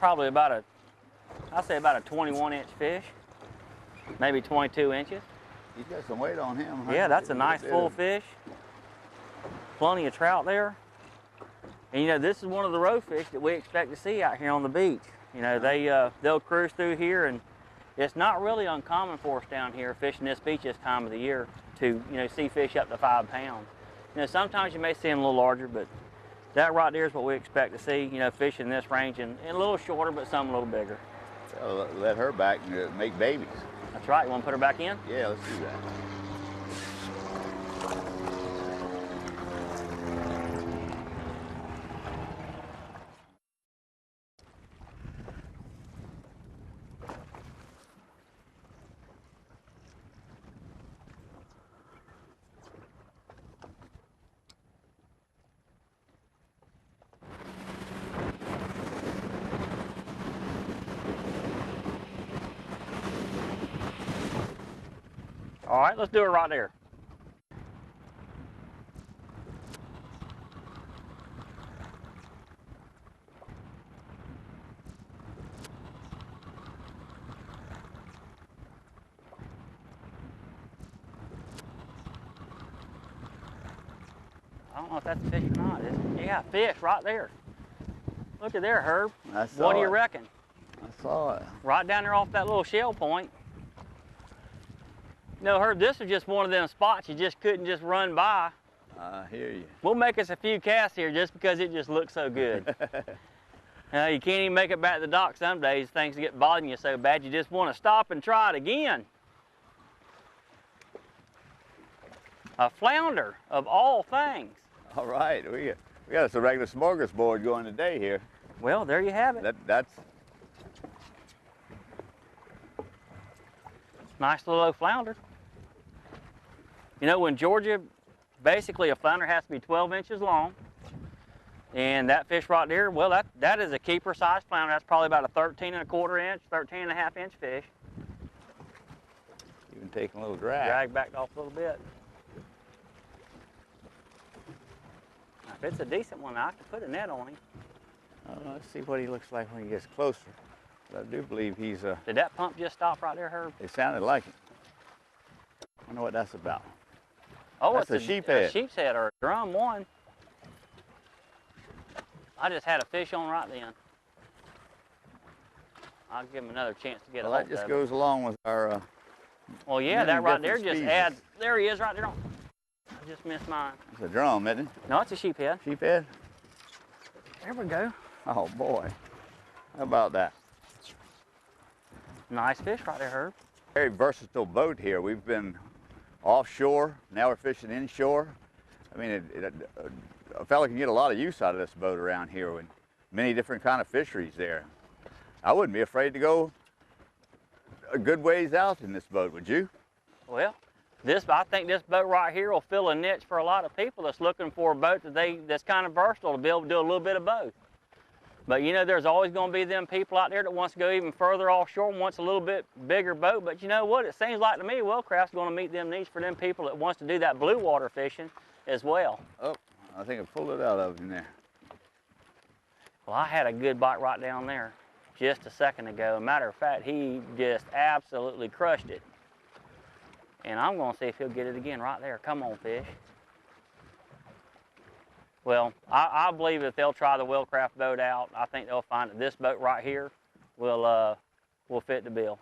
probably about a, I'd say about a 21-inch fish, maybe 22 inches. He's got some weight on him. Huh? Yeah, that's a nice full fish. Plenty of trout there. And you know, this is one of the roe fish that we expect to see out here on the beach. You know, they'll cruise through here, and it's not really uncommon for us down here fishing this beach this time of the year to, you know, see fish up to 5 pounds. You know, sometimes you may see them a little larger, but that right there is what we expect to see, you know, fish in this range, and a little shorter, but some a little bigger. Let her back and make babies. That's right. You want to put her back in? Yeah, let's do that. All right, let's do it right there. I don't know if that's a fish or not. Yeah, fish right there. Look at there, Herb. What do you reckon? I saw it. Right down there off that little shell point. No, Herb, this is just one of them spots you just couldn't just run by. I hear you. We'll make us a few casts here just because it just looks so good. You can't even make it back to the dock some days. Things get bothering you so bad you just want to stop and try it again. A flounder of all things. All right, we got us a regular smorgasbord going today here. Well, there you have it. That's nice little old flounder. You know, in Georgia, basically a flounder has to be 12 inches long. And that fish right there, well, that is a keeper size flounder. That's probably about a 13¼ inch, 13½ inch fish. Even taking a little drag. Drag back off a little bit. Now, if it's a decent one, I can put a net on him. Let's see what he looks like when he gets closer. But I do believe he's a... Did that pump just stop right there, Herb? It sounded like it. I wonder what that's about. Oh, that's it's a sheephead. A sheep's head or a drum one. I just had a fish on right then. I'll give him another chance to get a hold of it. That just goes along with our... well, yeah, that right there just adds... There he is right there. I just missed mine. It's a drum, isn't it? No, it's a sheephead. Sheephead? There we go. Oh, boy. How about that? Nice fish right there, Herb. Very versatile boat here. We've been offshore. Now we're fishing inshore. I mean, a fella can get a lot of use out of this boat around here with many different kind of fisheries there. I wouldn't be afraid to go a good ways out in this boat, would you? Well, I think this boat right here will fill a niche for a lot of people that's looking for a boat that's kind of versatile to be able to do a little bit of both. But you know, there's always going to be them people out there that wants to go even further offshore and wants a little bit bigger boat. But you know what? It seems like to me, Wellcraft's going to meet them needs for them people that wants to do that blue water fishing as well. Oh, I think I pulled it out of him there. Well, I had a good bite right down there just a second ago. As a matter of fact, he just absolutely crushed it. And I'm going to see if he'll get it again right there. Come on, fish. Well, I believe if they'll try the Wellcraft boat out, I think they'll find that this boat right here will fit the bill.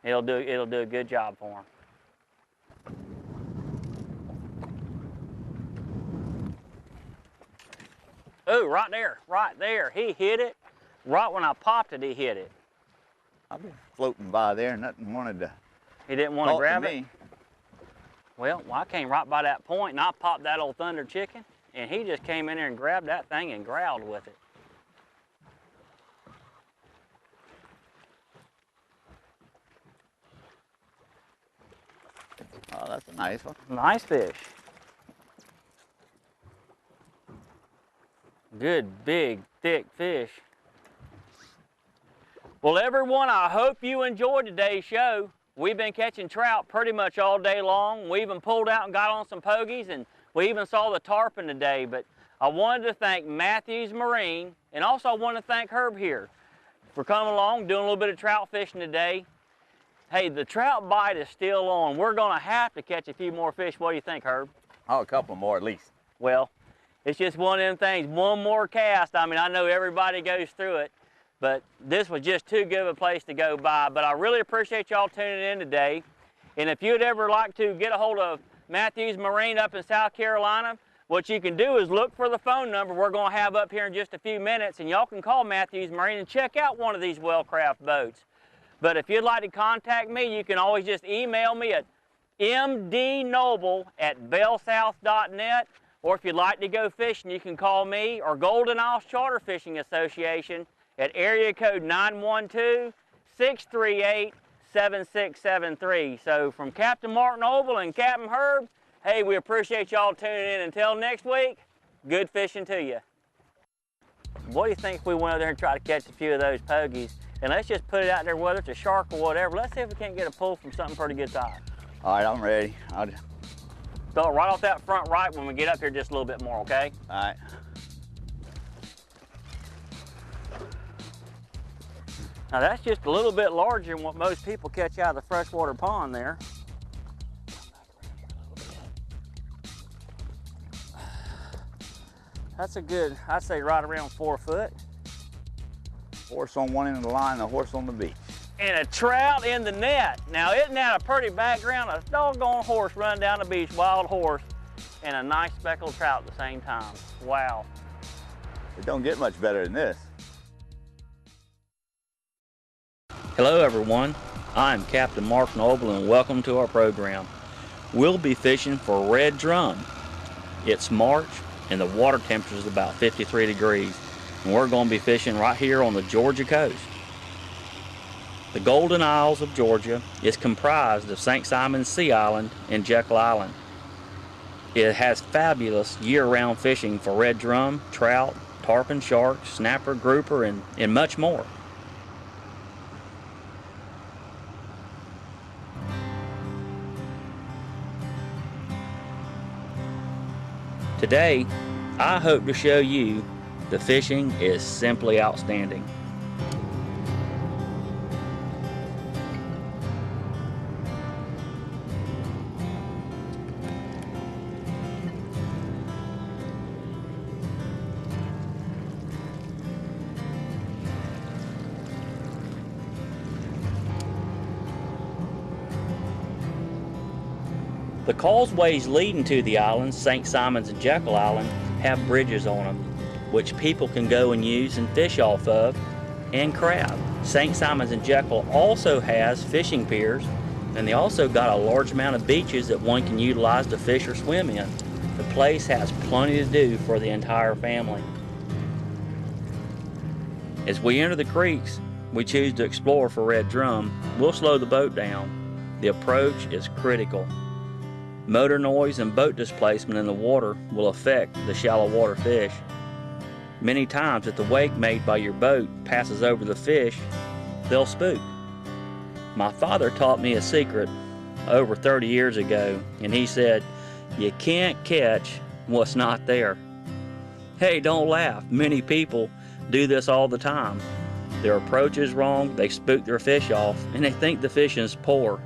It'll do a good job for them. Ooh, right there. He hit it. Right when I popped it, he hit it. I've been floating by there, nothing wanted to. He didn't want to grab it? Well, I came right by that point and I popped that old thunder chicken. And he just came in there and grabbed that thing and growled with it. Oh, that's a nice one. Nice fish. Good, big, thick fish. Well, everyone, I hope you enjoyed today's show. We've been catching trout pretty much all day long. We even pulled out and got on some pogies, and we even saw the tarpon today. But I wanted to thank Matthews Marine, and also I want to thank Herb here. for coming along, doing a little bit of trout fishing today. Hey, the trout bite is still on. We're gonna have to catch a few more fish. What do you think, Herb? Oh, a couple more at least. Well, it's just one of them things. One more cast. I mean, I know everybody goes through it, but this was just too good of a place to go by. But I really appreciate y'all tuning in today. And if you'd ever like to get a hold of Matthews Marine up in South Carolina, what you can do is look for the phone number we're going to have up here in just a few minutes, and y'all can call Matthews Marine and check out one of these Wellcraft boats. But if you'd like to contact me, you can always just email me at mdnoble@bellsouth.net, or if you'd like to go fishing, you can call me or Golden Isles Charter Fishing Association at area code 912-638-7673. So from Captain Mark Noble and Captain Herb, hey, we appreciate y'all tuning in. Until next week, good fishing to you. What do you think if we went over there and tried to catch a few of those pogies? And let's just put it out there, whether it's a shark or whatever. Let's see if we can't get a pull from something pretty good size. All right, I'm ready. Throw it right off that front right when we get up here just a little bit more, okay? All right. Now that's just a little bit larger than what most people catch out of the freshwater pond there. That's a good, I'd say right around 4 foot. Horse on one end of the line, a horse on the beach. And a trout in the net. Now isn't that a pretty background? A doggone horse running down the beach, wild horse, and a nice speckled trout at the same time. Wow. It don't get much better than this. Hello everyone, I'm Captain Mark Noble and welcome to our program. We'll be fishing for red drum. It's March and the water temperature is about 53 degrees and we're going to be fishing right here on the Georgia coast. The Golden Isles of Georgia is comprised of St. Simon's Sea Island and Jekyll Island. It has fabulous year-round fishing for red drum, trout, tarpon, shark, snapper, grouper, and much more. Today, I hope to show you the fishing is simply outstanding. The causeways leading to the islands, St. Simon's and Jekyll Island, have bridges on them, which people can go and use and fish off of, and crab. St. Simon's and Jekyll also has fishing piers, and they also got a large amount of beaches that one can utilize to fish or swim in. The place has plenty to do for the entire family. As we enter the creeks we choose to explore for red drum, we'll slow the boat down. The approach is critical. Motor noise and boat displacement in the water will affect the shallow water fish. Many times if the wake made by your boat passes over the fish, they'll spook. My father taught me a secret over 30 years ago, and he said, you can't catch what's not there. Hey, don't laugh. Many people do this all the time. Their approach is wrong, they spook their fish off, and they think the fishing is poor.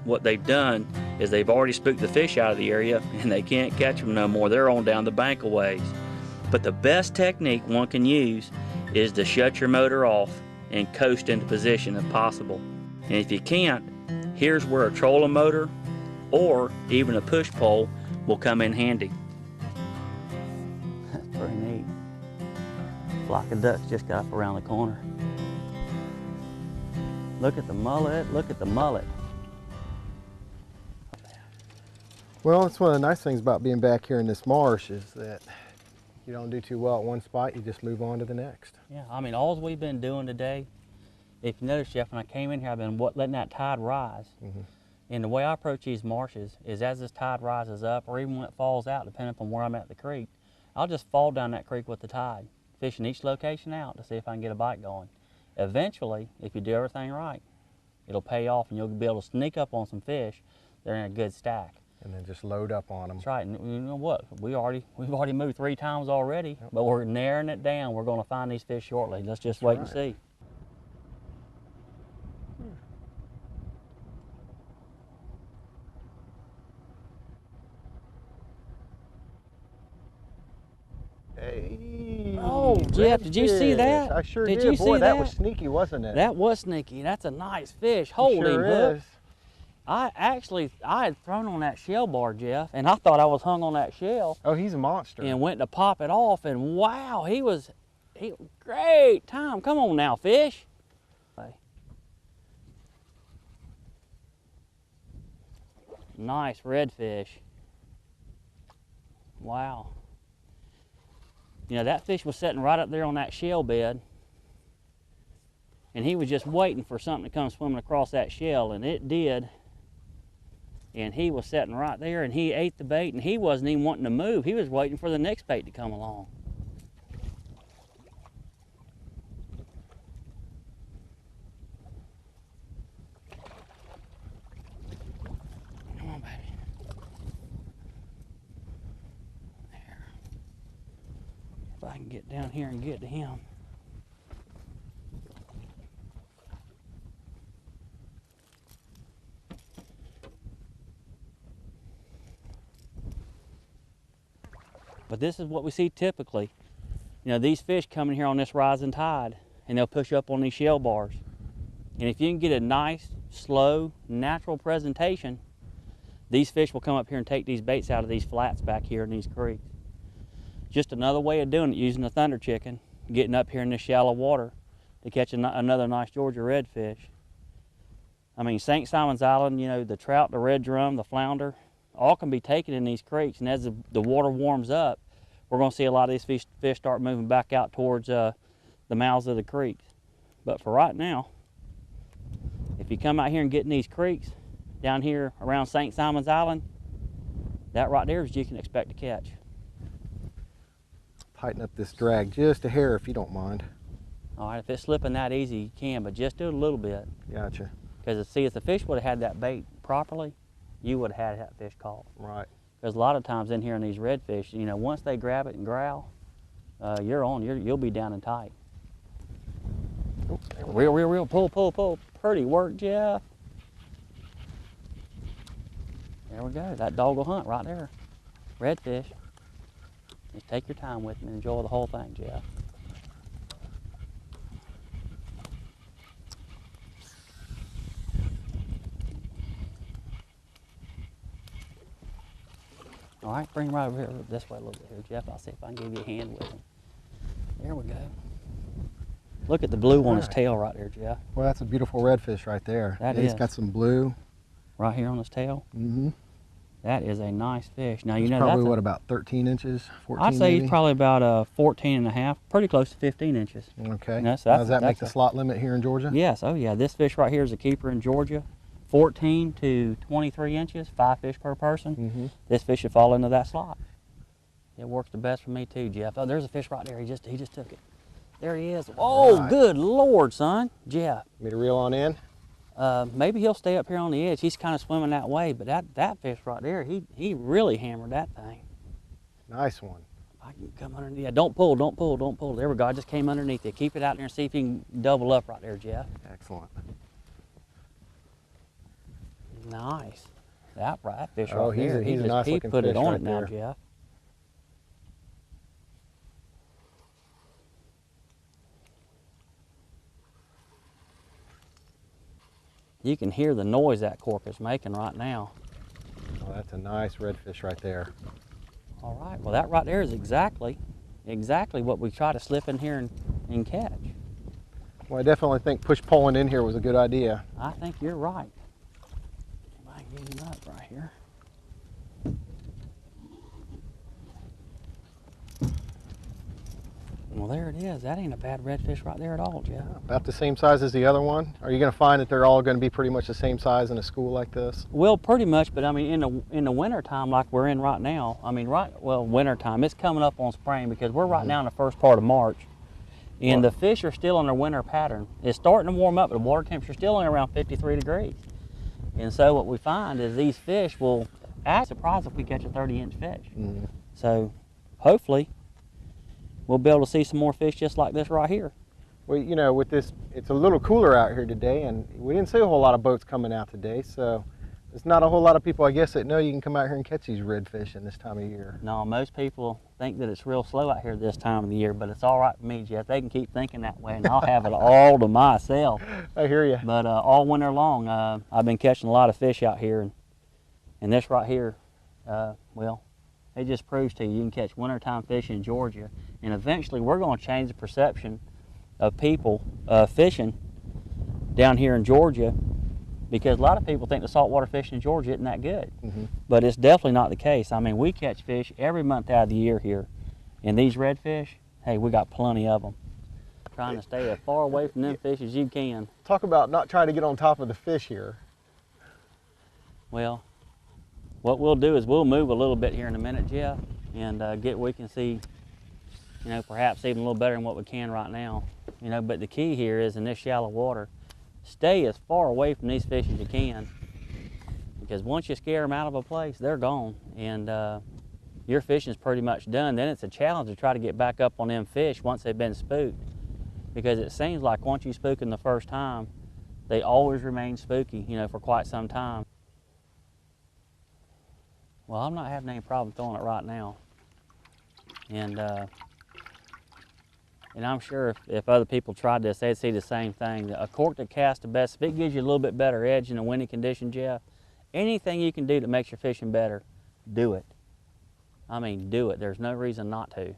What they've done is they've already spooked the fish out of the area and they can't catch them no more. They're on down the bank a ways. But the best technique one can use is to shut your motor off and coast into position if possible. And if you can't, here's where a trolling motor or even a push pole will come in handy. That's pretty neat. A flock of ducks just got up around the corner. Look at the mullet, look at the mullet. Well, it's one of the nice things about being back here in this marsh is that you don't do too well at one spot, you just move on to the next. Yeah, I mean, all we've been doing today, if you notice, Jeff, when I came in here, I've been letting that tide rise. And the way I approach these marshes is as this tide rises up, or even when it falls out, depending upon where I'm at the creek, I'll just fall down that creek with the tide, fishing each location out to see if I can get a bite going. Eventually, if you do everything right, it'll pay off and you'll be able to sneak up on some fish. They're in a good stack. And then just load up on them. That's right, and you know what? We've already moved 3 times already, but we're narrowing it down. We're going to find these fish shortly. Let's just wait and see. Hey, Oh, Jeff, did you see redfish. that? I sure Did did. you Boy, see that was that? sneaky, wasn't it? That was sneaky. That's a nice fish. It Hold sure him, Hook. is. I had thrown on that shell bar, Jeff, and I thought I was hung on that shell. Oh, he's a monster. And went to pop it off, and wow, he was great time. Come on now, fish. Nice redfish. Wow. You know, that fish was sitting right up there on that shell bed, and he was just waiting for something to come swimming across that shell, and it did. And he was sitting right there, and he ate the bait, and he wasn't even wanting to move. He was waiting for the next bait to come along. Come on, baby. There. If I can get down here and get to him. But this is what we see typically. You know, these fish come in here on this rising tide, and they'll push up on these shell bars. And if you can get a nice, slow, natural presentation, these fish will come up here and take these baits out of these flats back here in these creeks. Just another way of doing it, using the thunder chicken, getting up here in this shallow water to catch another nice Georgia redfish. I mean, St. Simon's Island, you know, the trout, the red drum, the flounder, all can be taken in these creeks, and as the water warms up, we're going to see a lot of these fish start moving back out towards the mouths of the creeks. But for right now, if you come out here and get in these creeks down here around St. Simon's Island, that right there is what you can expect to catch. Tighten up this drag just a hair if you don't mind. All right, if it's slipping that easy, you can, but just do it a little bit. Gotcha. Because see, if the fish would have had that bait properly, you would have had that fish caught. Right. Because a lot of times in here in these redfish, you know, once they grab it and growl, you're on. You'll be down and tight. Oh, Real. Pull. Pretty work, Jeff. There we go. That dog will hunt right there. Redfish. Just take your time with them and enjoy the whole thing, Jeff. All right, bring him right over here, this way a little bit here, Jeff. I'll see if I can give you a hand with him. There we go. Look at the blue on his tail right there, Jeff. Well, that's a beautiful redfish right there. That He's is. got some blue. Right here on his tail. Mm-hmm. That is a nice fish. Now, you It's know probably, that's what, about 13 inches, 14 I'd say maybe? he's probably about 14 and a half, pretty close to 15 inches. Okay. Now, so Now, does that make that's the slot limit here in Georgia? Yes, oh yeah. This fish right here is a keeper in Georgia. 14 to 23 inches, 5 fish per person. Mm-hmm. This fish should fall into that slot. It works the best for me too, Jeff. Oh, there's a fish right there. He just took it. There he is. Oh, Right. Good Lord, son. Jeff. Me to reel on in? Maybe he'll stay up here on the edge. He's kind of swimming that way, but that fish right there, he really hammered that thing. Nice one. I can come underneath. Yeah, don't pull. There we go. I just came underneath it. Keep it out there and see if you can double up right there, Jeff. Excellent. Nice. That fish Oh, right he's there. a- he's a nice he looking put it fish on right it now, there. Jeff. You can hear the noise that cork is making right now. Oh, that's a nice redfish right there. All right, well that right there is exactly what we try to slip in here and catch. Well, I definitely think push pulling in here was a good idea. I think you're right. I can get him up right here. Well, there it is. That ain't a bad redfish right there at all, Jeff. About the same size as the other one? Are you going to find that they're all going to be pretty much the same size in a school like this? Well, pretty much, but I mean, in the winter time like we're in right now, I mean, winter time, it's coming up on spring because we're right now in the first part of March, and the fish are still in their winter pattern. It's starting to warm up, but the water temperature's still only around 53 degrees. And so what we find is these fish will act surprised if we catch a 30-inch fish. Mm. So hopefully we'll be able to see some more fish just like this right here. Well, you know, with this, it's a little cooler out here today, and we didn't see a whole lot of boats coming out today, so There's not a whole lot of people, I guess, that know you can come out here and catch these redfish in this time of year. No, most people think that it's real slow out here this time of the year, but it's all right for me, Jeff. They can keep thinking that way, and I'll have it all to myself. I hear you. But all winter long, I've been catching a lot of fish out here, and this right here, well, it just proves to you can catch wintertime fish in Georgia, and eventually we're going to change the perception of people fishing down here in Georgia, because a lot of people think the saltwater fishing in Georgia isn't that good. But it's definitely not the case. I mean, we catch fish every month out of the year here, and these redfish, hey, we got plenty of them. Trying to stay as far away from them fish as you can. Talk about not trying to get on top of the fish here. Well, what we'll do is we'll move a little bit here in a minute, Jeff, and we can see, you know, perhaps even a little better than what we can right now. You know, but the key here is in this shallow water, stay as far away from these fish as you can, because once you scare them out of a place, they're gone, and your fishing's pretty much done. Then it's a challenge to try to get back up on them fish once they've been spooked, because it seems like once you spook them the first time, they always remain spooky, you know, for quite some time. Well, I'm not having any problem throwing it right now, and I'm sure if other people tried this, they'd see the same thing. A cork that casts the best, if it gives you a little bit better edge in a windy condition, Jeff, anything you can do that makes your fishing better, do it. I mean, do it. There's no reason not to.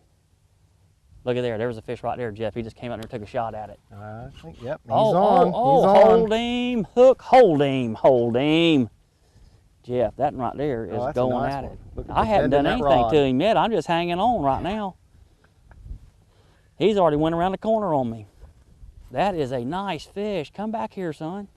Look at there. There was a fish right there, Jeff. He just came out there and took a shot at it. I think, yep, he's on. on. Oh, he's on. Hold him, hook, hold him, hold him. Jeff, that one right there is going nice at one. it. Look at I the haven't bend done in that anything rod. to him yet. I'm just hanging on right now. He's already went around the corner on me. That is a nice fish. Come back here, son.